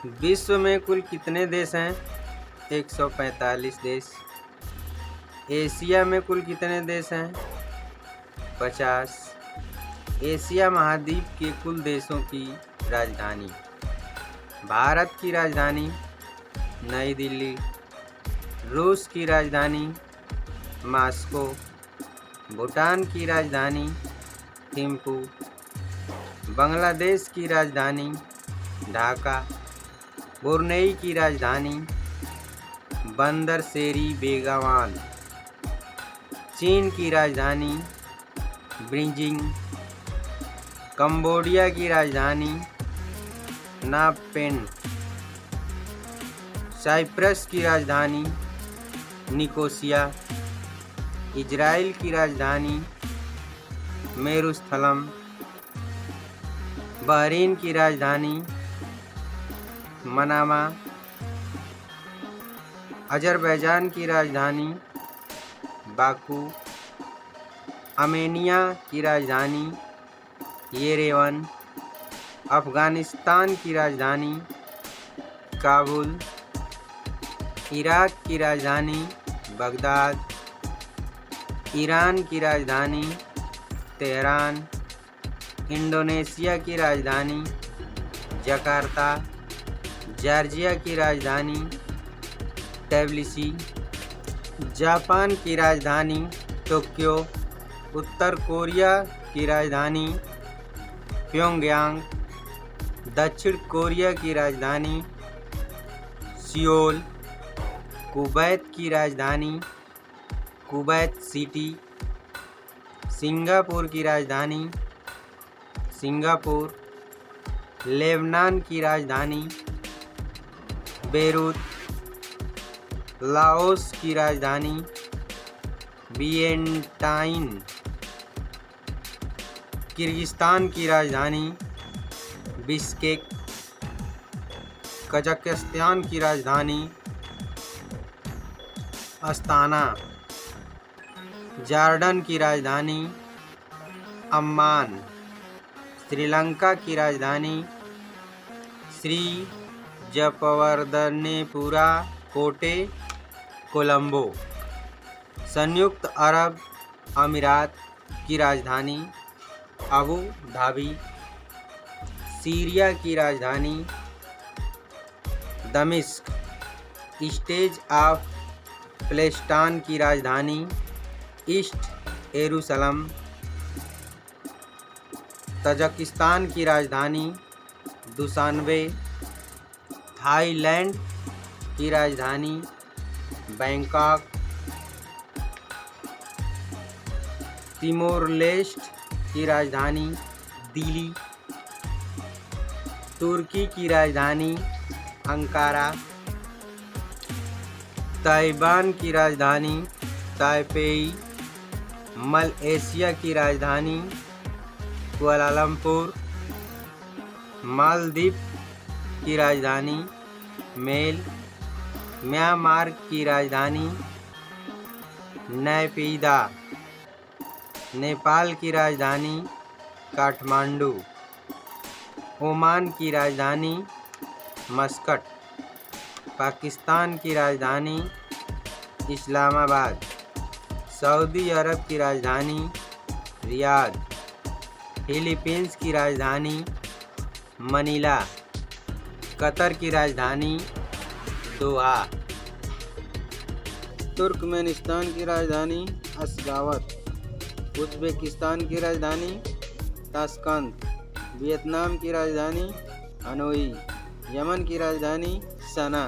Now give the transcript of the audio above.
विश्व में कुल कितने देश हैं? 145 देश। एशिया में कुल कितने देश हैं? 50। एशिया महाद्वीप के कुल देशों की राजधानी। भारत की राजधानी नई दिल्ली। रूस की राजधानी मॉस्को। भूटान की राजधानी थिम्पू। बांग्लादेश की राजधानी ढाका। ब्रुनेई की राजधानी बंदर शेरी बेगावान। चीन की राजधानी बीजिंग। कंबोडिया की राजधानी नामपेन। साइप्रस की राजधानी निकोसिया। इजराइल की राजधानी मेरुस्थलम। बहरीन की राजधानी मनामा। अजरबैजान की राजधानी बाकू। आर्मेनिया की राजधानी येरेवन। अफ़गानिस्तान की राजधानी काबुल। इराक की राजधानी बगदाद। ईरान की राजधानी तेहरान। इंडोनेशिया की राजधानी जकार्ता। जॉर्जिया की राजधानी ट्बिलिसी। जापान की राजधानी टोक्यो। उत्तर कोरिया की राजधानी प्योंगयांग। दक्षिण कोरिया की राजधानी सियोल। कुवैत की राजधानी कुवैत सिटी। सिंगापुर की राजधानी सिंगापुर। लेबनान की राजधानी बेरूत। लाओस की राजधानी वियेंटाइन। किर्गिस्तान की राजधानी बिश्केक। कजाकिस्तान की राजधानी अस्ताना। जॉर्डन की राजधानी अम्मान। श्रीलंका की राजधानी श्री जयवर्धनेपुरा कोटे कोलंबो। संयुक्त अरब अमीरात की राजधानी अबू धाबी। सीरिया की राजधानी दमिश्क। स्टेट ऑफ पैलेस्टाइन की राजधानी ईस्ट यरूशलेम। तजाकिस्तान की राजधानी दुशान्बे। थाईलैंड की राजधानी बैंकॉक। तिमोर लेस्ट की राजधानी दिल्ली। तुर्की की राजधानी अंकारा। ताइवान की राजधानी ताइपेई। मलेशिया की राजधानी कुआलालंपुर। मालदीव की राजधानी मेल। म्यांमार की राजधानी नैपीदा। नेपाल की राजधानी काठमांडू। ओमान की राजधानी मस्कट। पाकिस्तान की राजधानी इस्लामाबाद। सऊदी अरब की राजधानी रियाद। फिलीपींस की राजधानी मनीला। कतर की राजधानी दोहा। तुर्कमेनिस्तान की राजधानी अशगाबत। उज़्बेकिस्तान की राजधानी ताशकंद। वियतनाम की राजधानी हनोई। यमन की राजधानी सना।